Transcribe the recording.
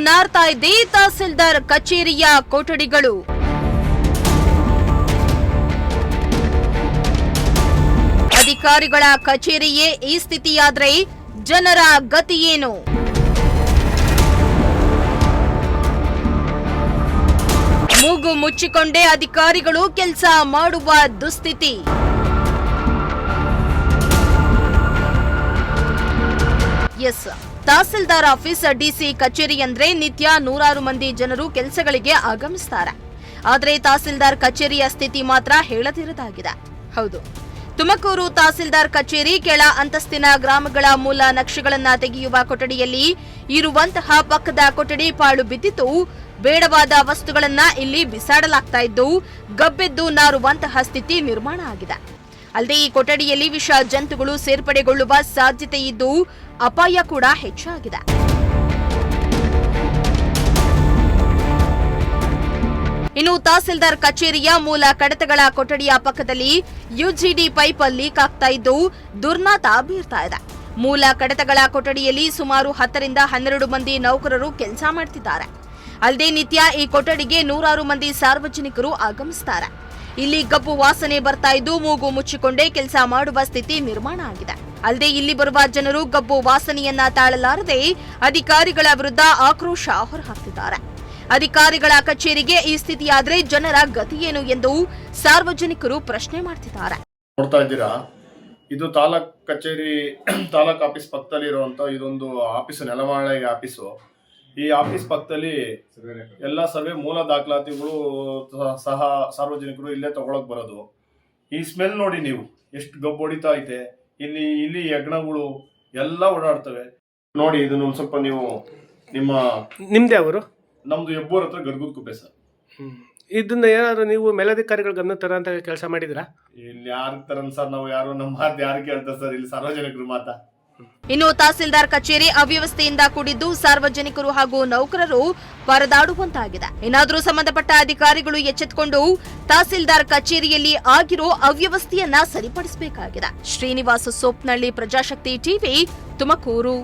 ನಾರ್ತಾ ಇದೆ ತಹಸೀಲ್ದಾರ್ ಕಚೇರಿಯ ಕೊಠಡಿಗಳು. ಅಧಿಕಾರಿಗಳ ಕಚೇರಿಯೇ ಈ ಸ್ಥಿತಿಯಾದ್ರೆ ಜನರ ಗತಿಯೇನು? ಮೂಗು ಮುಚ್ಚಿಕೊಂಡೇ ಅಧಿಕಾರಿಗಳು ಕೆಲಸ ಮಾಡುವ ದುಸ್ಥಿತಿ. ಎಸ್, ತಹಸೀಲ್ದಾರ್ ಆಫೀಸ್ ಡಿಸಿ ಕಚೇರಿ ಅಂದ್ರೆ ನಿತ್ಯ ನೂರಾರು ಮಂದಿ ಜನರು ಕೆಲಸಗಳಿಗೆ ಆಗಮಿಸುತ್ತಾರೆ. ಆದರೆ ತಹಸೀಲ್ದಾರ್ ಕಚೇರಿಯ ಸ್ಥಿತಿ ಮಾತ್ರ ಹೇಳದಿರದಾಗಿದೆ. ಹೌದು, ತುಮಕೂರು ತಹಸೀಲ್ದಾರ್ ಕಚೇರಿ ಕೆಳ ಅಂತಸ್ತಿನ ಗ್ರಾಮಗಳ ಮೂಲ ನಕ್ಷೆಗಳನ್ನ ತೆಗೆಯುವ ಕೊಠಡಿಯಲ್ಲಿ ಇರುವಂತಹ ಪಕ್ಕದ ಕೊಠಡಿ ಪಾಳು ಬಿದ್ದಿದ್ದು, ಬೇಡವಾದ ವಸ್ತುಗಳನ್ನ ಇಲ್ಲಿ ಬಿಸಾಡಲಾಗ್ತಾ ಇದ್ದು ಗಬ್ಬೆದ್ದು ನಾರುವಂತಹ ಸ್ಥಿತಿ ನಿರ್ಮಾಣ ಆಗಿದೆ. ಅಲ್ಲದೆ ಈ ಕೊಠಡಿಯಲ್ಲಿ ವಿಷ ಜಂತುಗಳು ಸೇರ್ಪಡೆಗೊಳ್ಳುವ ಸಾಧ್ಯತೆ ಇದ್ದು ಅಪಾಯ ಕೂಡ ಹೆಚ್ಚಾಗಿದೆ. ಇನ್ನು ತಹಸೀಲ್ದಾರ್ ಕಚೇರಿಯ ಮೂಲ ಕಡತಗಳ ಕೊಠಡಿಯ ಪಕ್ಕದಲ್ಲಿ ಯುಜಿಡಿ ಪೈಪ್ ಲೀಕ್ ಆಗ್ತಾ ಇದ್ದು ದುರ್ನಾತ ಬೀರ್ತಾ ಇದೆ. ಮೂಲ ಕಡತಗಳ ಕೊಠಡಿಯಲ್ಲಿ ಸುಮಾರು 10 ರಿಂದ 12 ಮಂದಿ ನೌಕರರು ಕೆಲಸ ಮಾಡ್ತಿದ್ದಾರೆ. ಅಲ್ಲದೆ ನಿತ್ಯ ಈ ಕೊಠಡಿಗೆ ನೂರಾರು ಮಂದಿ ಸಾರ್ವಜನಿಕರು ಆಗಮಿಸುತ್ತಾರೆ. ಇಲ್ಲಿ ಗಬ್ಬು ವಾಸನೆ ಬರ್ತಾ ಇದ್ದು ಮೂಗು ಮುಚ್ಚಿಕೊಂಡೇ ಕೆಲಸ ಮಾಡುವ ಸ್ಥಿತಿ ನಿರ್ಮಾಣ ಆಗಿದೆ. ಅಲ್ಲದೆ ಇಲ್ಲಿ ಬರುವ ಜನರು ಗಬ್ಬು ವಾಸನೆಯನ್ನ ತಾಳಲಾರದೆ ಅಧಿಕಾರಿಗಳ ವಿರುದ್ಧ ಆಕ್ರೋಶ ಹೊರಹಾಕ್ತಿದ್ದಾರೆ. ಅಧಿಕಾರಿಗಳ ಕಚೇರಿಗೆ ಈ ಸ್ಥಿತಿಯಾದ್ರೆ ಜನರ ಗತಿಯೇನು ಎಂದು ಸಾರ್ವಜನಿಕರು ಪ್ರಶ್ನೆ ಮಾಡ್ತಿದ್ದಾರೆ. ನೋಡ್ತಾ ಇದ್ದೀರಾ, ಇದು ತಾಲೂಕ್ ಕಚೇರಿ, ತಾಲೂಕ್ ಆಫೀಸ್ ಪಕ್ಕದಲ್ಲಿ ಇರುವಂತ ಇದೊಂದು ಆಫೀಸ್, ನೆಲಮಾಳೆ ಆಫೀಸು. ಈ ಆಫೀಸ್ ಪಕ್ಕದಲ್ಲಿ ಎಲ್ಲ ಸರ್ವೆ ಮೂಲ ದಾಖಲಾತಿಗಳು ಸಹ ಸಾರ್ವಜನಿಕರು ಇಲ್ಲೇ ತಗೊಳಕ್ ಬರೋದು. ಈ ಸ್ಮೆಲ್ ನೋಡಿ ನೀವು, ಎಷ್ಟು ಗಬ್ಬು ಹೊಡಿತಾ ಐತೆ. ಇಲ್ಲಿ ಯಜ್ಞಗಳು ಎಲ್ಲ ಓಡಾಡ್ತವೆ ನೋಡಿ. ಇದನ್ನ ಸ್ವಲ್ಪ ನೀವು ನಿಮ್ದೇ ಅವರು? ನಮ್ದು ಹೆಬ್ಬೂರ್ ಹತ್ರ ಗರ್ಗುದ್ ಕುಪ್ಪೆ ಸರ್. ಇದನ್ನ ಏನಾದ್ರು ನೀವು ಮೇಲಧಿಕಾರಿಗಳ ಗಮನ ತರ ಅಂತ ಕೆಲಸ ಮಾಡಿದ್ರಾ? ಇಲ್ಲಿ ಯಾರು ತರನ್ ಸರ್, ನಾವು ಯಾರು ನಮ್ಮ ಮಾತು ಯಾರು ಕೇಳ್ತಾರೆ ಸರ್, ಇಲ್ಲಿ ಸಾರ್ವಜನಿಕರು ಮಾತಾ. ಇನ್ನು ತಹಸೀಲ್ದಾರ್ ಕಚೇರಿ ಅವ್ಯವಸ್ಥೆಯಿಂದ ಕೂಡಿದ್ದು ಸಾರ್ವಜನಿಕರು ಹಾಗೂ ನೌಕರರು ಪರದಾಡುವಂತಾಗಿದೆ. ಏನಾದರೂ ಸಂಬಂಧಪಟ್ಟ ಅಧಿಕಾರಿಗಳು ಎಚ್ಚೆತ್ತುಕೊಂಡು ತಹಸೀಲ್ದಾರ್ ಕಚೇರಿಯಲ್ಲಿ ಆಗಿರೋ ಅವ್ಯವಸ್ಥೆಯನ್ನ ಸರಿಪಡಿಸಬೇಕಾಗಿದೆ. ಶ್ರೀನಿವಾಸ ಸೋಪ್ನಳ್ಳಿ, ಪ್ರಜಾಶಕ್ತಿ ಟಿವಿ, ತುಮಕೂರು.